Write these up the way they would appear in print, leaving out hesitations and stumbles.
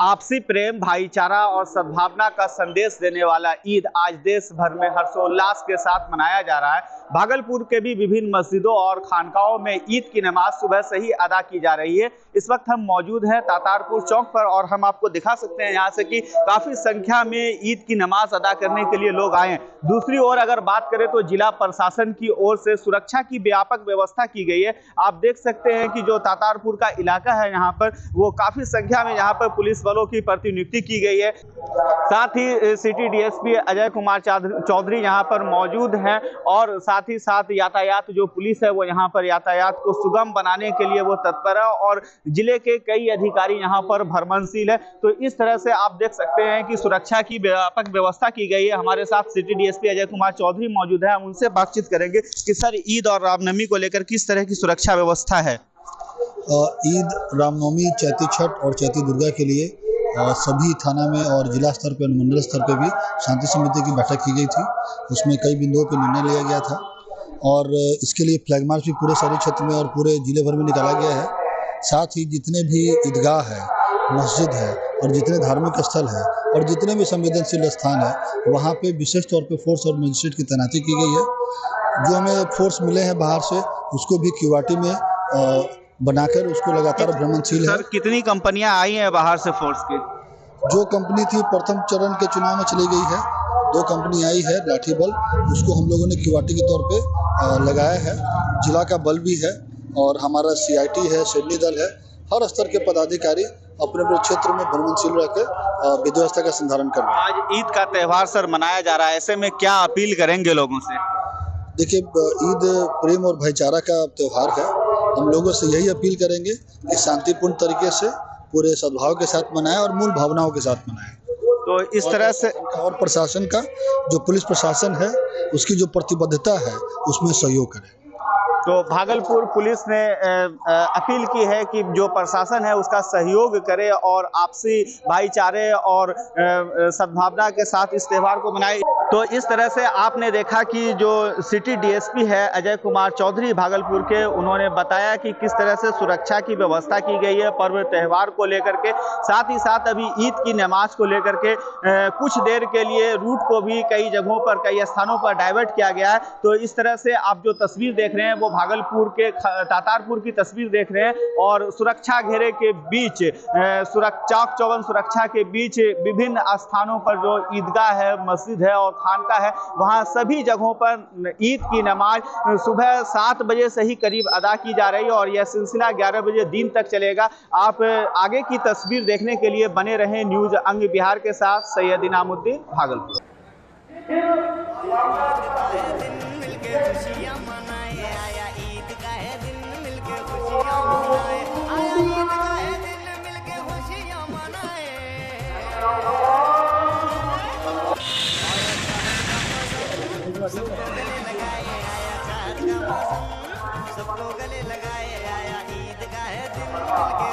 आपसी प्रेम, भाईचारा और सद्भावना का संदेश देने वाला ईद आज देश भर में हर्षोल्लास के साथ मनाया जा रहा है। भागलपुर के भी विभिन्न मस्जिदों और खानकाहों में ईद की नमाज सुबह से ही अदा की जा रही है। इस वक्त हम मौजूद हैं तातारपुर चौक पर और हम आपको दिखा सकते हैं यहाँ से कि काफी संख्या में ईद की नमाज अदा करने के लिए लोग आए हैं। दूसरी ओर अगर बात करें तो जिला प्रशासन की ओर से सुरक्षा की व्यापक व्यवस्था की गई है। आप देख सकते हैं कि जो तातारपुर का इलाका है यहाँ पर वो काफी संख्या में यहाँ पर पुलिस बलों की प्रतिनियुक्ति की गई है। साथ ही सिटी डीएसपी अजय कुमार चौधरी यहाँ पर मौजूद हैं और साथ ही साथ यातायात जो पुलिस है वो यहाँ पर यातायात को सुगम बनाने के लिए वो तत्पर है और जिले के कई अधिकारी यहाँ पर भ्रमणशील है। तो इस तरह से आप देख सकते हैं कि सुरक्षा की व्यापक व्यवस्था की गई है। हमारे साथ सिटी डीएसपी अजय कुमार चौधरी मौजूद है, हम उनसे बातचीत करेंगे कि सर ईद और रामनवमी को लेकर किस तरह की सुरक्षा व्यवस्था है। ईद, रामनवमी, चैती छठ और चैती दुर्गा के लिए सभी थाना में और जिला स्तर पर, अनुमंडल स्तर पर भी शांति समिति की बैठक की गई थी। उसमें कई बिंदुओं पर निर्णय लिया गया था और इसके लिए फ्लैग मार्च भी पूरे शहरी क्षेत्र में और पूरे जिले भर में निकाला गया है। साथ ही जितने भी ईदगाह है, मस्जिद है और जितने धार्मिक स्थल है और जितने भी संवेदनशील स्थान है वहाँ पे विशेष तौर पे फोर्स और मजिस्ट्रेट की तैनाती की गई है। जो हमें फोर्स मिले हैं बाहर से उसको भी क्यूआरटी में बनाकर उसको लगातार भ्रमणशील है। सर कितनी कंपनियां आई हैं बाहर से फोर्स की? जो कंपनी थी प्रथम चरण के चुनाव में चली गई है, 2 कंपनी आई है लाठी बल, उसको हम लोगों ने क्यूआरटी के तौर पे लगाया है। जिला का बल भी है और हमारा सीआईटी है, सैन्य दल है। हर स्तर के पदाधिकारी अपने अपने क्षेत्र में भ्रमणशील रहकर विधि व्यवस्था का संधारण कर रहे हैं। आज ईद का त्यौहार सर मनाया जा रहा है, ऐसे में क्या अपील करेंगे लोगों से? देखिए, ईद प्रेम और भाईचारा का त्यौहार है। हम लोगों से यही अपील करेंगे कि शांतिपूर्ण तरीके से पूरे सद्भाव के साथ मनाएं और मूल भावनाओं के साथ मनाएं। तो इस तरह से और प्रशासन का जो पुलिस प्रशासन है उसकी जो प्रतिबद्धता है उसमें सहयोग करें। तो भागलपुर पुलिस ने अपील की है कि जो प्रशासन है उसका सहयोग करे और आपसी भाईचारे और सद्भावना के साथ इस त्यौहार को मनाए। तो इस तरह से आपने देखा कि जो सिटी डीएसपी है अजय कुमार चौधरी भागलपुर के, उन्होंने बताया कि किस तरह से सुरक्षा की व्यवस्था की गई है पर्व त्यौहार को लेकर के। साथ ही साथ अभी ईद की नमाज को लेकर के कुछ देर के लिए रूट को भी कई जगहों पर, कई स्थानों पर डाइवर्ट किया गया है। तो इस तरह से आप जो तस्वीर देख रहे हैं वो भागलपुर के तातारपुर की तस्वीर देख रहे हैं और सुरक्षा घेरे के बीच, चाक चौबंद सुरक्षा के बीच विभिन्न स्थानों पर जो ईदगाह है, मस्जिद है और खानका है, वहां सभी जगहों पर ईद की नमाज सुबह 7 बजे से ही करीब अदा की जा रही है और यह सिलसिला 11 बजे दिन तक चलेगा। आप आगे की तस्वीर देखने के लिए बने रहें न्यूज अंग बिहार के साथ। सैयद इनामुद्दीन, भागलपुर। सबको गले लगाए आया ईद का है दिन मिलके खुशियां मनाए, ईद का है दिन मिलके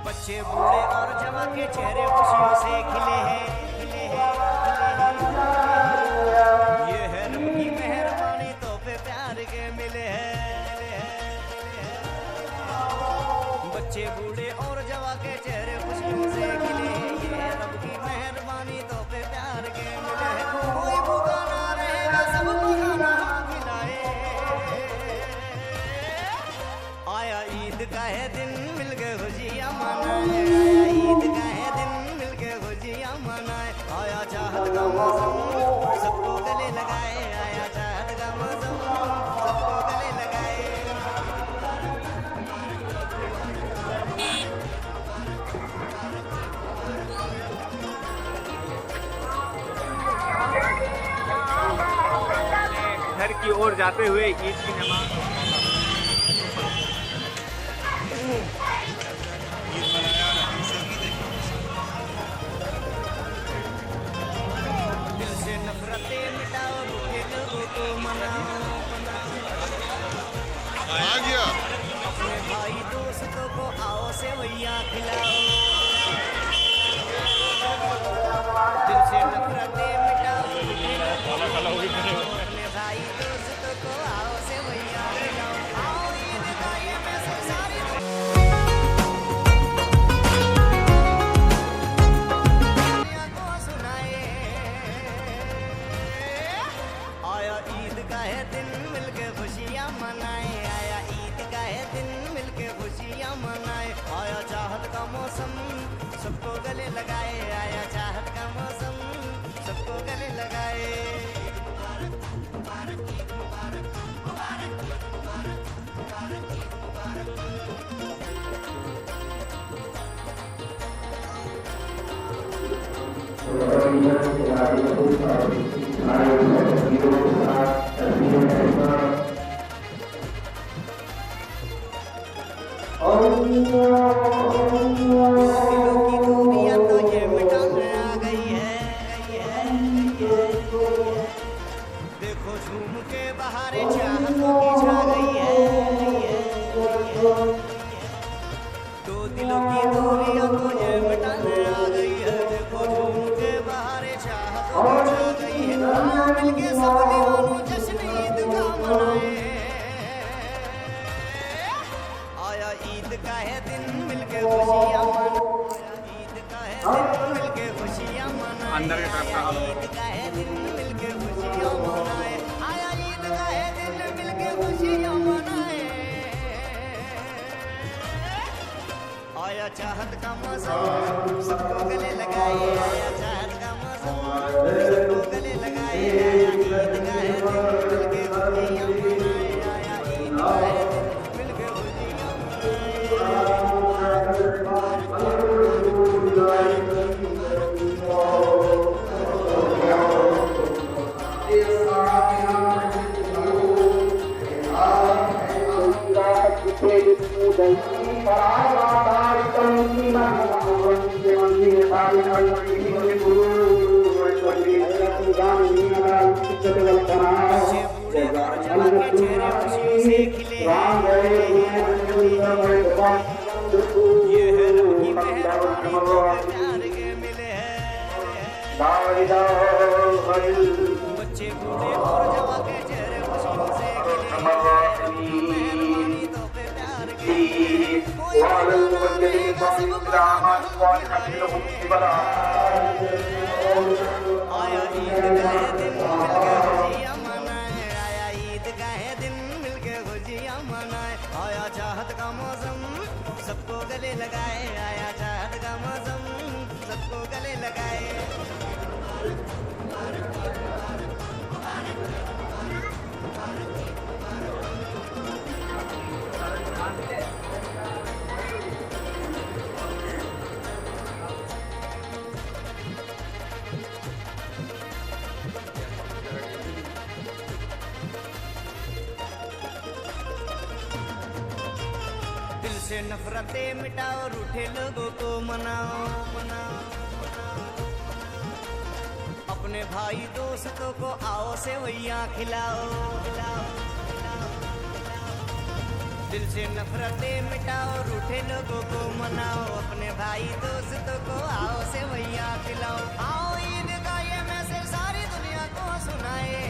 बच्चे बूढ़े और जवान के चेहरे खुशियों से खिले हैं, खिले हैं, खिले हैं। ये है रब की मेहरबानी, तोहफे प्यार के मिले हैं। बच्चे बूढ़े और जवान के चेहरे खुशियों से खिले हैं। ये है रब की मेहरबानी, तोहफे प्यार के मिले हैं। कोई भूखा ना रहेगा, सबको खाना खिलाए। आया ईद का है दिन मिलके खुशियां मनाए, ईद का है दिन मिलके खुशियां मनाए। आया चाहत का मौसम, सबको गले लगाए, आया चाहत का मौसम, सबको गले लगाए। घर की ओर जाते हुए ईद की नमाज सबको गले लगाए, आया चाहत का मौसम सबको गले लगाए। देखो झूम के बहारे चाहतों की छा गई है। दो दिलों की दूरियां तो ये मिटाने आ गई है। देखो झूम के बहारे चाहतों की छा गई है। मिलके सब दीवानों जश्न ईद का मनाए। आया ईद का है दिन मिलके खुशियां मनाए। ईद का है दिन मिलके खुशियां मनाए। ईद का है दिन मिलके खुशियां मनाए। आया ईद का है दिन मिलके खुशियां मनाए। आया चाहत का मौसम सबको गले लगाए। आया चाहत का मौसम सबको गले लगाए। आया ईद का है दिन मिलके खुशियां मनाए। आया ईद का है दिन मिलके खुशियां बच्चे बूढ़े और जवान के चेहरे खुशियों से खिले। मेहरबानी तो पे प्यार के कोई आया ईद का है दिन मिलके खुशियां मनाए। आया ईद का है दिन मिलके खुशियां मनाए। आया चाहत का मौसम सबको गले लगाए। आया चाहत का मौसम सबको गले लगाए। दिल से नफरतें मिटाओ, रूठे लोगों को मनाओ मनाओ मनाओ। अपने भाई दोस्तों को आओ सेवैयां खिलाओ खिलाओ खिलाओ। दिल से नफरतें मिटाओ, रूठे लोगों को मनाओ। अपने भाई दोस्तों को आओ सेवैयां खिलाओ। आओ ईद का ये मैसेज सारी दुनिया को सुनाए।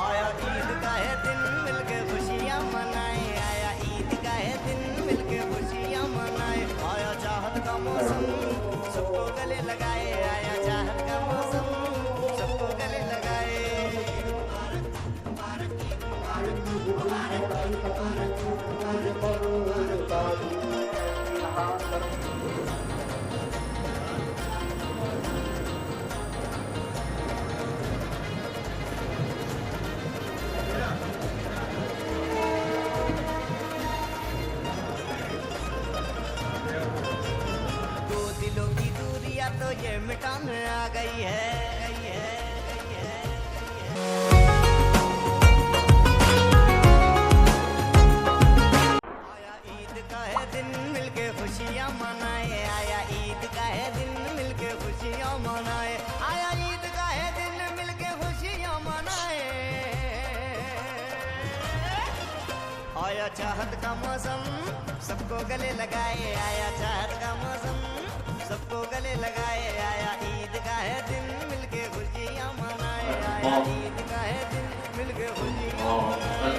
आया ईद का है दिन मिलके खुशियां मनाए। आया ईद का है दिन मिलके खुशियां मनाए। आया चाहत का मौसम सबको गले लगाए। आया चाहत का मौसम सबको गले लगाए। दो दिलों की दूरियां तो ये मिटाने आ गई है। आया ईद का है दिन मिलके खुशियां मनाए। आया ईद का है दिन मिलके खुशियां मनाए। आया ईद का है दिन मिलके खुशियां मनाए। आया चाहत का मौसम सबको गले लगाए। आया चाहत का मौसम सबको गले लगाए। आया ईद का है दिन मिलके खुशियां मनाए। आया ईद का है दिन मिलके खुशियां मनाए।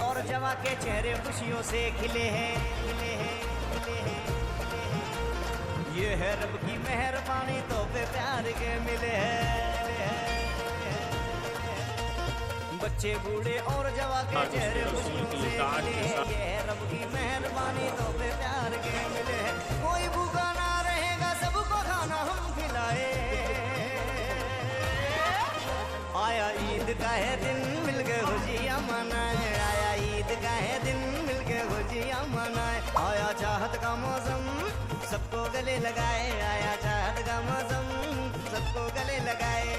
और जवा के चेहरे खुशियों से खिले हैं, खिले हैं, खिले हैं, खिले हैं। ये है रब की मेहरबानी, तोहफे प्यार के मिले हैं। बच्चे बूढ़े और जवा के चेहरे खुशियों से खिले हैं। ये है रब की मेहरबानी, तोहफे प्यार के मिले हैं। कोई भूखा ना रहेगा, सबको खाना हम खिलाए। आया ईद का है दिन, मिल के खुशियाँ मनाए। आया ईद का है दिन, मिल के खुशियाँ मनाए। आया चाहत का मौसम, सबको गले लगाए। आया चाहत का मौसम, सबको गले लगाए।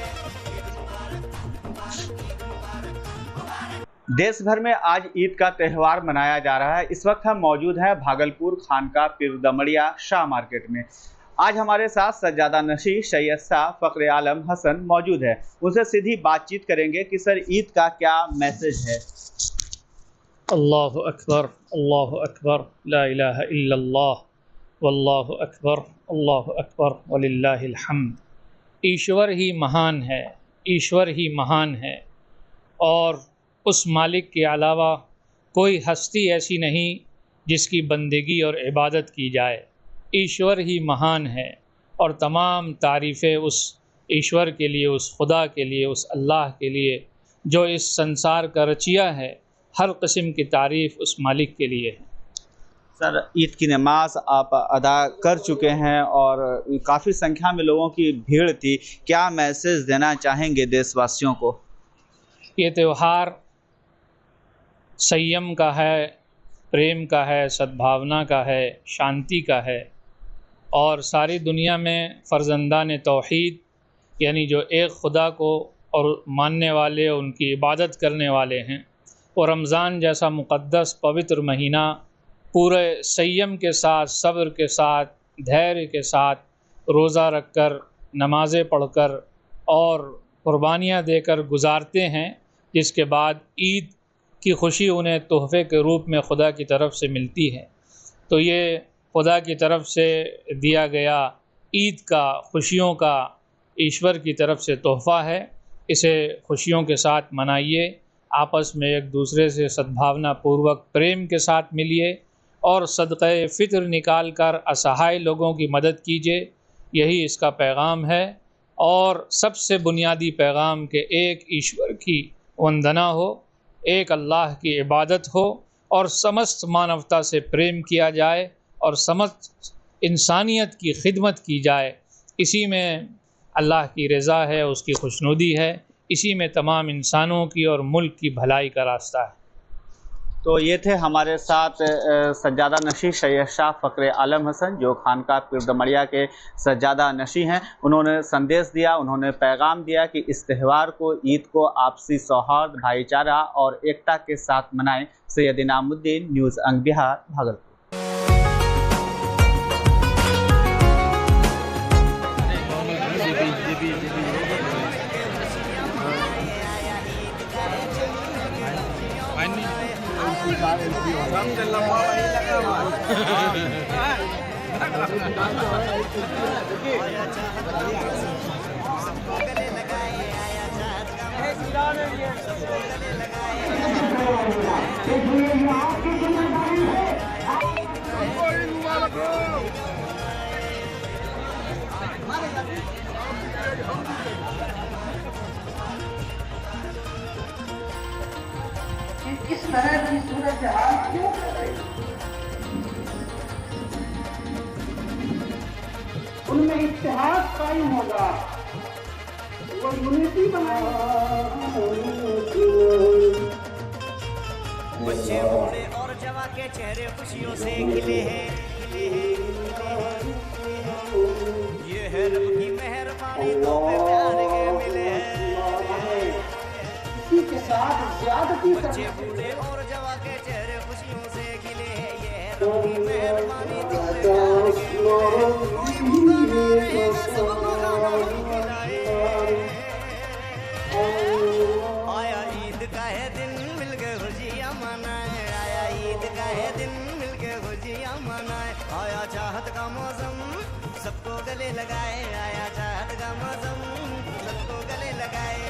देश भर में आज ईद का त्यौहार मनाया जा रहा है। इस वक्त हम मौजूद हैं भागलपुर खानका पीरदमड़िया शाह मार्केट में। आज हमारे साथ सज्जादा नशी, सैयद शाह, फखरे आलम हसन मौजूद है। उनसे सीधी बातचीत करेंगे कि सर ईद का क्या मैसेज है। अल्लाहु अकबर, ला इलाहा इल्लल्लाह, वल्लाहु अकबर वलिल्लाहिल हम्द। ईश्वर ही महान है, ईश्वर ही महान है और उस मालिक के अलावा कोई हस्ती ऐसी नहीं जिसकी बंदगी और इबादत की जाए। ईश्वर ही महान है और तमाम तारीफ़ें उस ईश्वर के लिए, उस खुदा के लिए, उस अल्लाह के लिए जो इस संसार का रचिया है। हर किस्म की तारीफ़ उस मालिक के लिए है। सर ईद की नमाज आप अदा कर चुके हैं और काफ़ी संख्या में लोगों की भीड़ थी। क्या मैसेज देना चाहेंगे देशवासियों को? ये त्यौहार संयम का है, प्रेम का है, सद्भावना का है, शांति का है और सारी दुनिया में फ़र्जंदान तौहीद यानी जो एक खुदा को और मानने वाले, उनकी इबादत करने वाले हैं, और रमज़ान जैसा मुक़द्दस पवित्र महीना पूरे संयम के साथ, सब्र के साथ, धैर्य के साथ रोज़ा रख कर, नमाज़ें पढ़ कर और कुर्बानियाँ देकर गुज़ारते हैं, जिसके बाद ईद की खुशी उन्हें तोहफ़े के रूप में खुदा की तरफ से मिलती है। तो ये खुदा की तरफ से दिया गया ईद का, खुशियों का ईश्वर की तरफ से तोहफ़ा है। इसे खुशियों के साथ मनाइए, आपस में एक दूसरे से सद्भावना पूर्वक प्रेम के साथ मिलिए और सदक़े फ़ित्र निकाल कर असहाय लोगों की मदद कीजिए। यही इसका पैगाम है और सबसे बुनियादी पैगाम के एक ईश्वर की वंदना हो, एक अल्लाह की इबादत हो और समस्त मानवता से प्रेम किया जाए और समस्त इंसानियत की खिदमत की जाए। इसी में अल्लाह की रज़ा है, उसकी खुशनुदी है, इसी में तमाम इंसानों की और मुल्क की भलाई का रास्ता है। तो ये थे हमारे साथ सज्जादा नशी सैयद शाह फखरे आलम हसन, जो खानका पीरदमड़िया के सज्जादा नशी हैं। उन्होंने संदेश दिया, उन्होंने पैगाम दिया कि इस त्यौहार को, ईद को आपसी सौहार्द, भाईचारा और एकता के साथ मनाएं। सैयद इनामुद्दीन, न्यूज़ अंग बिहार, भागलपुर। इस तरह की सूरत हाल क्यों कर रही? उनमें इत्तेहाद कायम होगा, वो यूनिटी बच्चे बूढ़े और जवा के चेहरे खुशियों से खिले हैं, खिले हैं, खिले हैं, खिले हैं। ये है रब की मेहरबानी, तोहफे प्यार के मिले हैं। इसी के साथ ज्यादती बच्चे बूढ़े और जवा के चेहरे खुशियों से खिले हैं। ये है रब की मेहरबानी, तोहफे प्यार के मिले हैं। कोई भूखा ना रहेगा, सबको खाना हम खिलाए। आया ईद का है दिन, मिल के खुशियाँ मनाए। आया ईद का है दिन, मिल के खुशियाँ मनाए। आया चाहत का मौसम, सबको गले लगाए। आया चाहत का मौसम, सबको गले लगाए।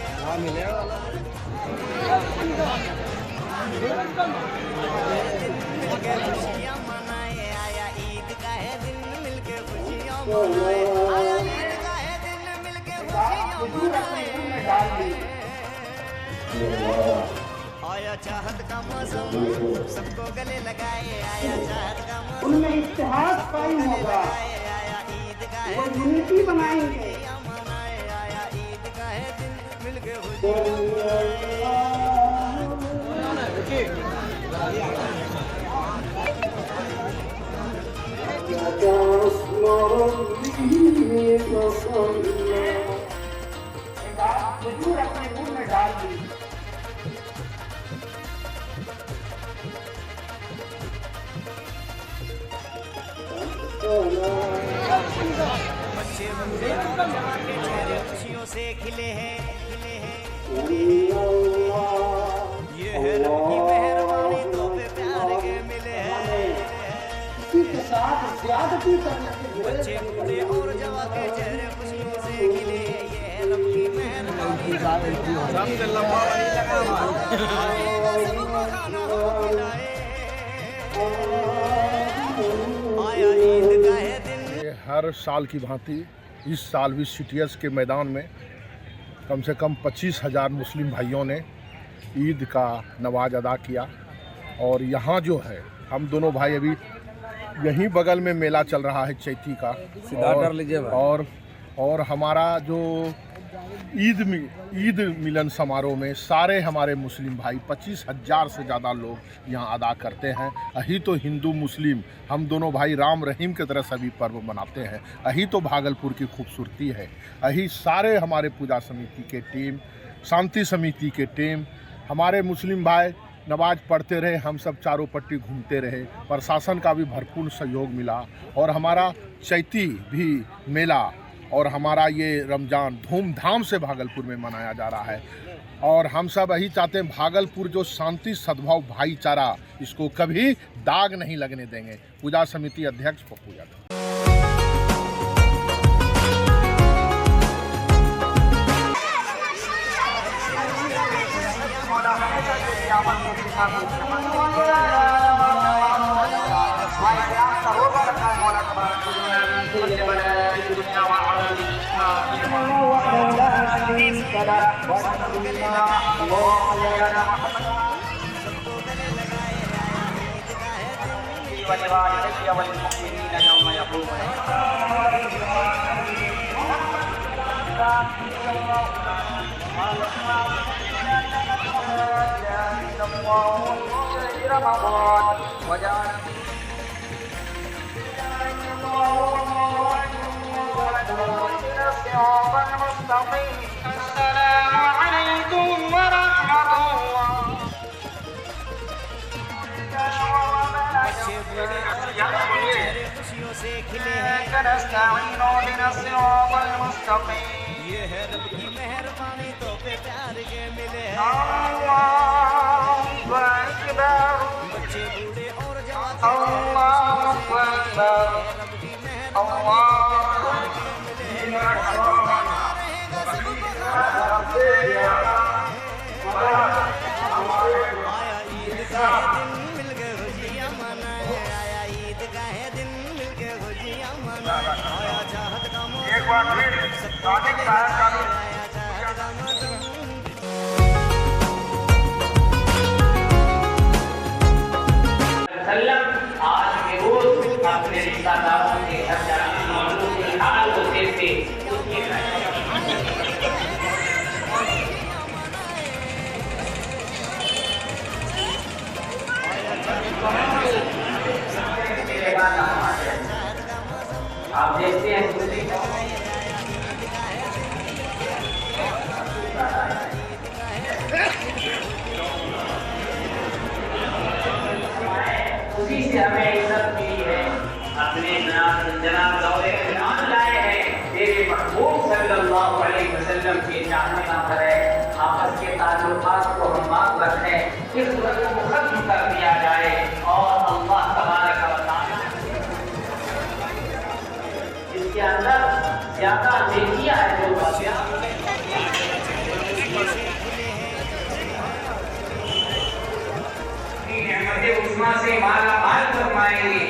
मिलके खुशियाँ मनाए, आया ईद का है दिन मिलके खुशियाँ मनाए, आया ईद का है दिन मिलके खुशियाँ मनाए, आया चाहत का मौसम सबको गले लगाए, आया चाहत का मौसम उनमें इत्तेहाद कायम होगा, आया ईद का है वो यूनिटी बनाएंगे। खुशियाँ मनाए, आया ईद का है दिन मिलके खुशियाँ हुजूर अपने मुंह में डाल दी। बच्चे बूढ़े के चेहरे खुशियों से खिले हैं, ये है रब की मेहरबानी, तोहफे प्यार के मिले हैं, किसी के साथ ज्यादती करने से बच्चे बूढ़े और जवान के चेहरे खुशियों से खिले, ये है रब की मेहरबानी, सबको खाना हो खिलाए, आया ईद का है दिन। हर साल की भांति इस साल भी CTS के मैदान में कम से कम 25,000 मुस्लिम भाइयों ने ईद का नमाज अदा किया। और यहाँ जो है हम दोनों भाई अभी यहीं बगल में मेला चल रहा है चैती का, और हमारा जो ईद मिलन समारोह में सारे हमारे मुस्लिम भाई 25,000 से ज़्यादा लोग यहाँ अदा करते हैं। यही तो हिंदू मुस्लिम हम दोनों भाई राम रहीम की तरह सभी पर्व मनाते हैं। यही तो भागलपुर की खूबसूरती है। यही सारे हमारे पूजा समिति के टीम, शांति समिति के टीम, हमारे मुस्लिम भाई नमाज पढ़ते रहे, हम सब चारों पट्टी घूमते रहे, प्रशासन का भी भरपूर सहयोग मिला, और हमारा चैती भी मेला और हमारा ये रमज़ान धूमधाम से भागलपुर में मनाया जा रहा है। और हम सब यही चाहते हैं भागलपुर जो शांति सद्भाव भाईचारा, इसको कभी दाग नहीं लगने देंगे। पूजा समिति अध्यक्ष पप्पू यादव। बच्चे बूढ़े और जवान के चेहरे खुशियों से खिले हैं, ये है रब की मेहरबानी, तोहफे प्यार के मिले हैं, बच्चे बूढ़े और जवान के चेहरे खुशियों से खिले हैं, रब की मेहरबानी, रहेगा सबको आया ईद का है दिन मिलके खुशियाँ मनाए, आया ईद का है दिन मिलके खुशियाँ मनाए, आया चाहत का मौसम सबको गले लगाए, आया चाहत का मौसम। आज के रोज अपने रिश्तेदारों के घर जाकर मौजूद हाल को देखते उसके आप देखते हैं उसी से हमें इज्जत मिली है। अपने जनाब दौरे ईमान लाए हैं, तेरे महबूब सल्लल्लाहु अलैहि वसल्लम के चाहने का है। आपस के ताल्लुकात को हम बात रखें, इस सूरत को खत्म कर दिया जाए और अल्लाह तबारक व तआला इसके अंदर ज्यादा नेकियां है जो हिकमा से माला माल फरमाएंगे।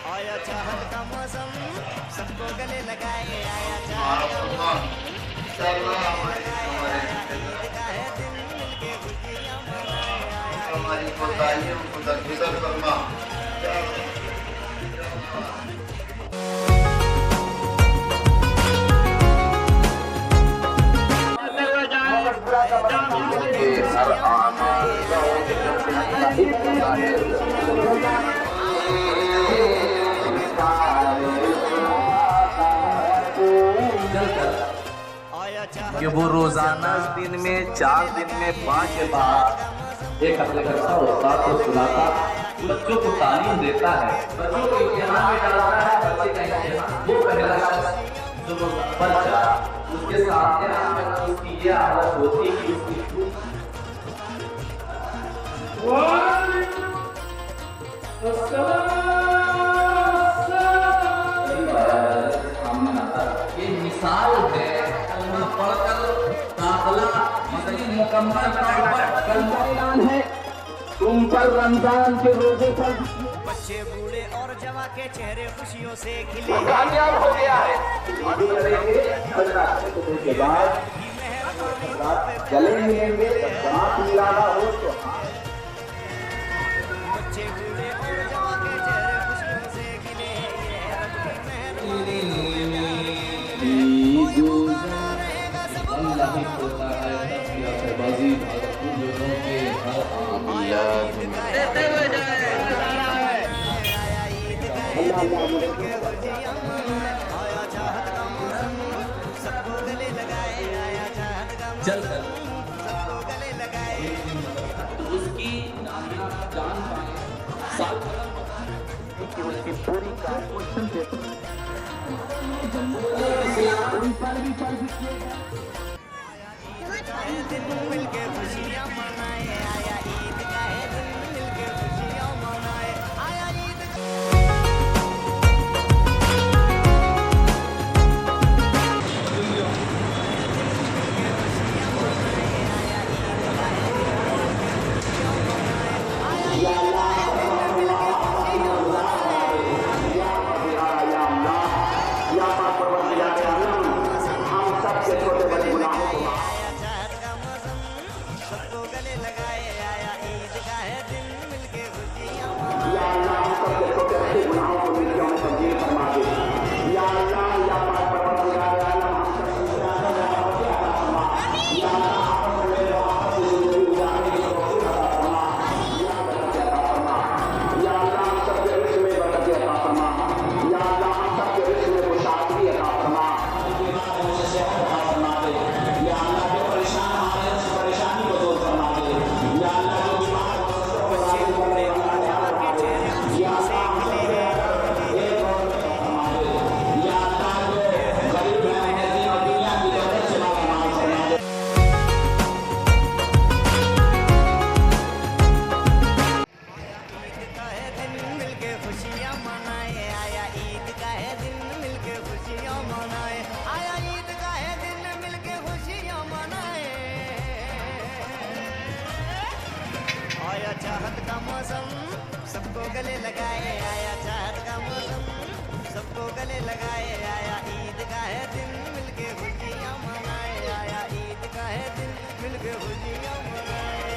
आया चाहत का मौसम सबको गले लगाए, आया चाहत का मौसम ईद का है दिन मिलके खुशियाँ मनाए, कि वो रोजाना दिन में 4 दिन में 5 बार एक अपने घर का उस्ताद को सुनाता, बच्चों को तालीम देता है, बच्चों को इम्तिहान में डालता है, बच्चे का इम्तिहान वो पहला शख्स जो बच्चा उसके सामने आकर उसकी ये हालत होती कि उसकी ये मिसाल है पढ़कर दाखिला मुकम्मल ऐलान है तुम पर रमजान के रोजे पर बच्चे बूढ़े और जवा के चेहरे खुशियों से खिले, कामयाब हो गया है। के बाद गले मिलेंगे, हाथ मिलाना हो तो बच्चे बूढ़े और जवा के चेहरे खुशियों से खिले, ये है रब की चल उसकी जान पाए साल उसकी पूरी दिन मिलके खुशियाँ मनाए, आया ईद का है दिन मिलके खुशियाँ मनाए, आया ईद का सबको गले लगाए, आया ईद का है दिन मिलके खुशियाँ आया चाहत का मौसम सबको गले लगाए, आया चाहत का मौसम सबको गले लगाए, आया ईद का है दिन मिलके खुशियाँ मनाए, आया ईद का है दिन मिलके खुशियाँ मनाए।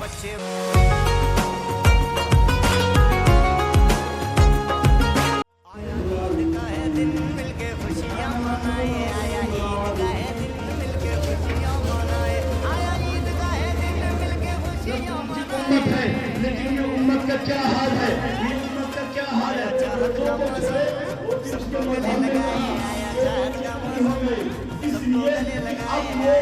बच्चे क्या हाल है, ये उम्मत का क्या हाल है। बच्चों को छोड़े वो उसके मजहब में हो गए, इसलिए अब वो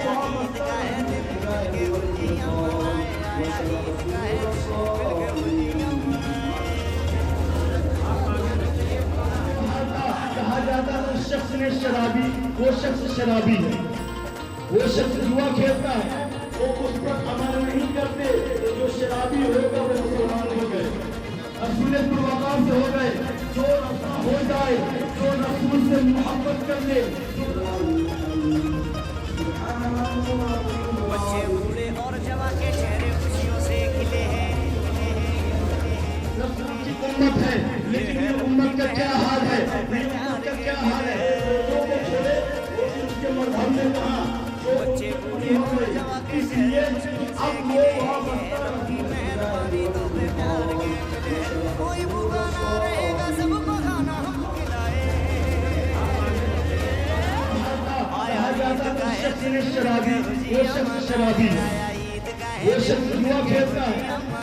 कहा जाता है उस शख्स ने शराबी, वो शख्स शराबी है, वो शख्स जुआ खेलता है, वो उस पर अमल नहीं करते, तो जो शराबी होगा वो मुसलमान हो गए, रसूल वक़ार से हो गए, जो रफ़ा हो जाए, जो रसूल से मोहब्बत कर ले। बच्चे बूढ़े और जवान के चेहरे खुशियों से खिले हैं। रसूल की उम्मत है, लेकिन ये उम्मत का क्या हाल है, ये उम्मत का क्या हाल है। लोगों को छोड़े वो उसके मजहब में कहा, बच्चे बूढ़े और जवान के इसलिए अब वो वहाँ बसता मेहरबानी तो प्यार के मिले, कोई भूखा ना रहेगा, सबको खाना हम खिलाए। कहा जाता है उस शख्स ने शराबी, वो शख्स शराबी है, वो शख्स जुआ खेलता है,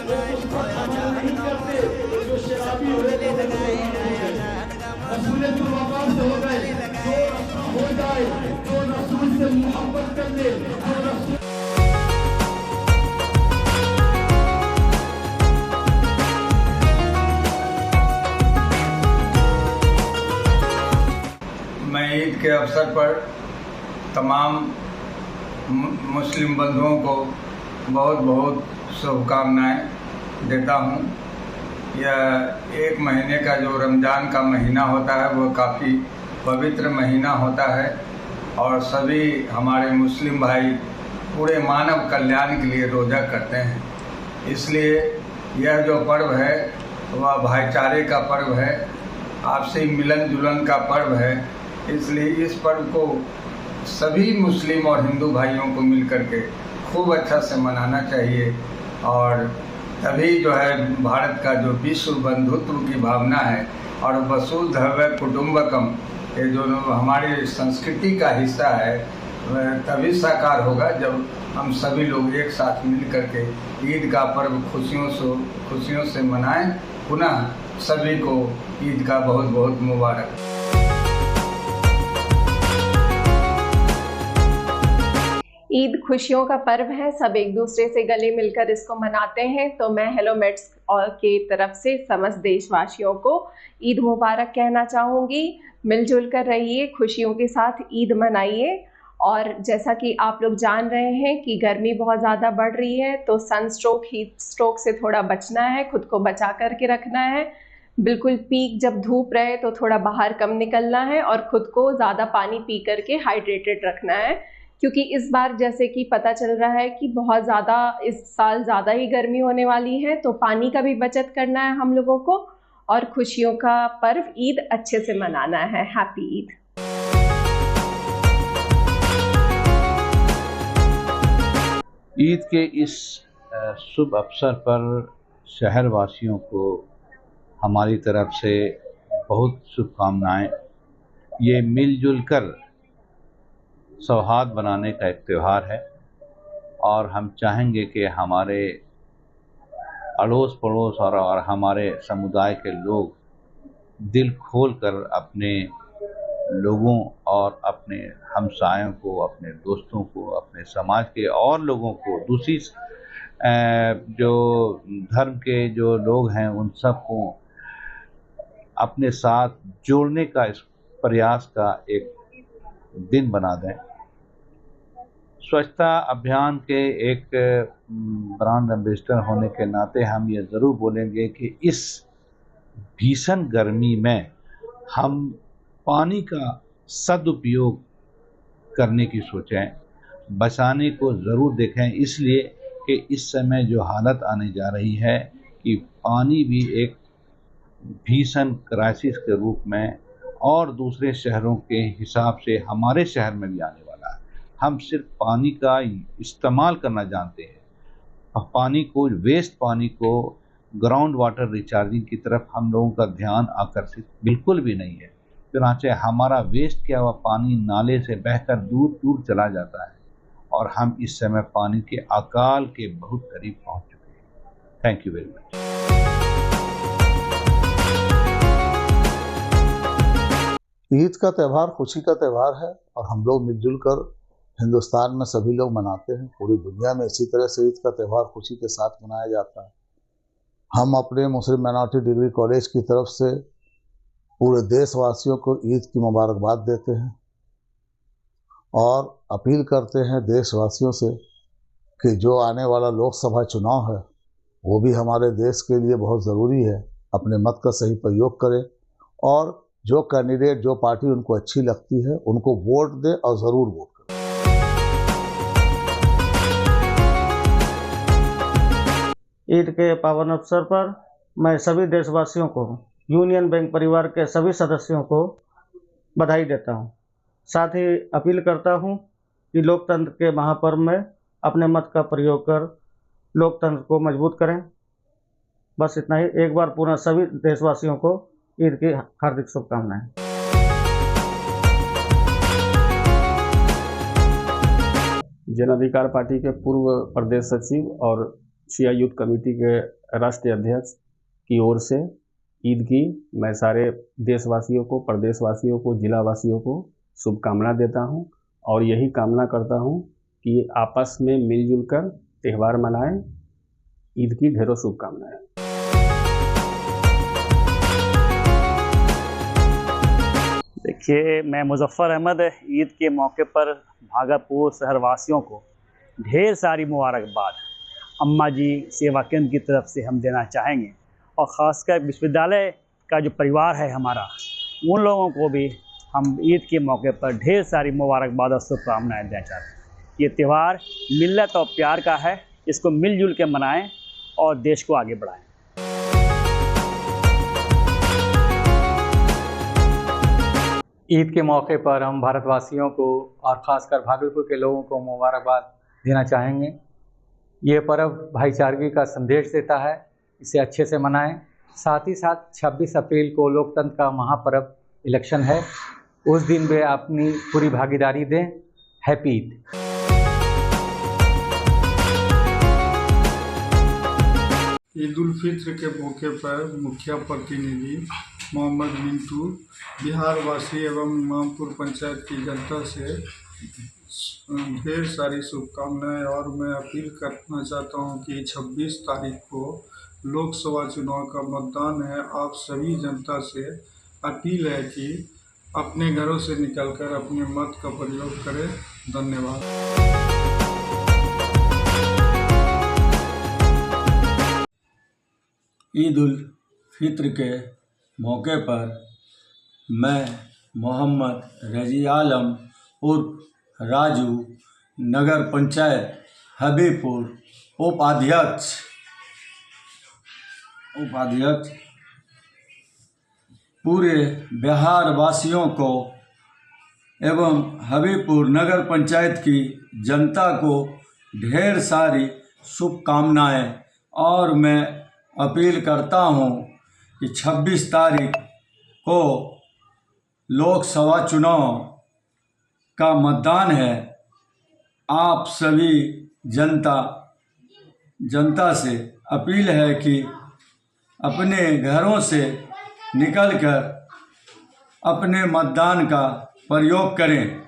वो उस पर अमल नहीं करते, जो शराबी होगा वो मुसलमान हो गए, रसूल वक़ार से हो गए, जो रफ़ा हो जाए, जो रसूल से मोहब्बत कर ले, जो रसूल मैं ईद के अवसर पर तमाम मुस्लिम बंधुओं को बहुत बहुत शुभकामनाएं देता हूं। यह एक महीने का जो रमज़ान का महीना होता है वो काफ़ी पवित्र महीना होता है और सभी हमारे मुस्लिम भाई पूरे मानव कल्याण के लिए रोज़ा करते हैं। इसलिए यह जो पर्व है वह भाईचारे का पर्व है, आपसी मिलन जुलन का पर्व है। इसलिए इस पर्व को सभी मुस्लिम और हिंदू भाइयों को मिलकर के खूब अच्छा से मनाना चाहिए और तभी जो है भारत का जो विश्व बंधुत्व की भावना है और वसुधैव कुटुंबकम ये जो हमारी संस्कृति का हिस्सा है वह तभी साकार होगा जब हम सभी लोग एक साथ मिल करके ईद का पर्व खुशियों से मनाएं। पुनः सभी को ईद का बहुत बहुत मुबारक। ईद खुशियों का पर्व है, सब एक दूसरे से गले मिलकर इसको मनाते हैं। तो मैं हेलो मेट्स और के तरफ से समस्त देशवासियों को ईद मुबारक कहना चाहूँगी। मिलजुल कर रहिए, खुशियों के साथ ईद मनाइए। और जैसा कि आप लोग जान रहे हैं कि गर्मी बहुत ज़्यादा बढ़ रही है, तो सनस्ट्रोक हीट स्ट्रोक से थोड़ा बचना है, खुद को बचा करके रखना है। बिल्कुल पीक जब धूप रहे तो थोड़ा बाहर कम निकलना है और ख़ुद को ज़्यादा पानी पी करके हाइड्रेटेड रखना है, क्योंकि इस बार जैसे कि पता चल रहा है कि बहुत ज़्यादा इस साल ज़्यादा ही गर्मी होने वाली है। तो पानी का भी बचत करना है हम लोगों को और खुशियों का पर्व ईद अच्छे से मनाना है। हैप्पी ईद। ईद के इस शुभ अवसर पर शहरवासियों को हमारी तरफ से बहुत शुभकामनाएं। ये मिलजुल कर सौहार्द बनाने का एक त्यौहार है और हम चाहेंगे कि हमारे अड़ोस पड़ोस और हमारे समुदाय के लोग दिल खोल कर अपने लोगों और अपने हमसायों को, अपने दोस्तों को, अपने समाज के और लोगों को, दूसरी जो धर्म के जो लोग हैं उन सबको अपने साथ जोड़ने का इस प्रयास का एक दिन बना दें। स्वच्छता अभियान के एक ब्रांड एम्बेसडर होने के नाते हम ये ज़रूर बोलेंगे कि इस भीषण गर्मी में हम पानी का सदुपयोग करने की सोचें, बचाने को ज़रूर देखें, इसलिए कि इस समय जो हालत आने जा रही है कि पानी भी एक भीषण क्राइसिस के रूप में और दूसरे शहरों के हिसाब से हमारे शहर में भी आने वाला है। हम सिर्फ पानी का इस्तेमाल करना जानते हैं और पानी को, वेस्ट पानी को ग्राउंड वाटर रिचार्जिंग की तरफ हम लोगों का ध्यान आकर्षित बिल्कुल भी नहीं है। चुनाचे हमारा वेस्ट किया हुआ पानी नाले से बहकर दूर दूर चला जाता है और हम इस समय पानी के अकाल के बहुत करीब पहुंच चुके हैं। Thank you very much. Eid का त्यौहार खुशी का त्यौहार है और हम लोग मिलजुल कर हिंदुस्तान में सभी लोग मनाते हैं। पूरी दुनिया में इसी तरह से ईद का त्यौहार खुशी के साथ मनाया जाता है। हम अपने मुस्लिम माइनॉरिटी डिग्री कॉलेज की तरफ से पूरे देशवासियों को ईद की मुबारकबाद देते हैं और अपील करते हैं देशवासियों से कि जो आने वाला लोकसभा चुनाव है वो भी हमारे देश के लिए बहुत ज़रूरी है। अपने मत का सही प्रयोग करें और जो कैंडिडेट जो पार्टी उनको अच्छी लगती है उनको वोट दें और ज़रूर वोट करें। ईद के पावन अवसर पर मैं सभी देशवासियों को यूनियन बैंक परिवार के सभी सदस्यों को बधाई देता हूं। साथ ही अपील करता हूं कि लोकतंत्र के महापर्व में अपने मत का प्रयोग कर लोकतंत्र को मजबूत करें। बस इतना ही। एक बार पुनः सभी देशवासियों को ईद की हार्दिक शुभकामनाएं। जन अधिकार पार्टी के पूर्व प्रदेश सचिव और शिया यूथ कमेटी के राष्ट्रीय अध्यक्ष की ओर से ईद की मैं सारे देशवासियों को, प्रदेशवासियों को, जिलावासियों को शुभकामना देता हूं और यही कामना करता हूं कि आपस में मिलजुल कर त्यौहार मनाएं। ईद की ढेरों शुभकामनाएं। देखिए, मैं मुजफ्फर अहमद ईद के मौके पर भागलपुर शहरवासियों को ढेर सारी मुबारकबाद अम्मा जी सेवा केंद्र की तरफ से हम देना चाहेंगे और ख़ासकर विश्वविद्यालय का जो परिवार है हमारा, उन लोगों को भी हम ईद के मौके पर ढेर सारी मुबारकबाद और शुभकामनाएं देना चाहते हैं। ये त्यौहार मिल्लत और प्यार का है, इसको मिलजुल के मनाएं और देश को आगे बढ़ाएं। ईद के मौके पर हम भारतवासियों को और ख़ासकर भागलपुर के लोगों को मुबारकबाद देना चाहेंगे। ये पर्व भाईचारगी का संदेश देता है, इसे अच्छे से मनाएं। साथ ही साथ 26 अप्रैल को लोकतंत्र का महापर्व इलेक्शन है, उस दिन भी अपनी पूरी भागीदारी दें। हैप्पी ईद। ईद उल फित्र के मौके पर मुखिया प्रतिनिधि मोहम्मद मिंटू बिहार वासी एवं इमामपुर पंचायत की जनता से ढेर सारी शुभकामनाएं और मैं अपील करना चाहता हूं कि 26 तारीख को लोकसभा चुनाव का मतदान है। आप सभी जनता से अपील है कि अपने घरों से निकलकर अपने मत का प्रयोग करें। धन्यवाद। ईद उल फित्र के मौके पर मैं मोहम्मद रजी आलम उर्फ राजू नगर पंचायत हबीबपुर उपाध्यक्ष पूरे बिहार वासियों को एवं हबीबपुर नगर पंचायत की जनता को ढेर सारी शुभकामनाएं और मैं अपील करता हूं कि 26 तारीख को लोकसभा चुनाव का मतदान है। आप सभी जनता से अपील है कि अपने घरों से निकलकर अपने मतदान का प्रयोग करें।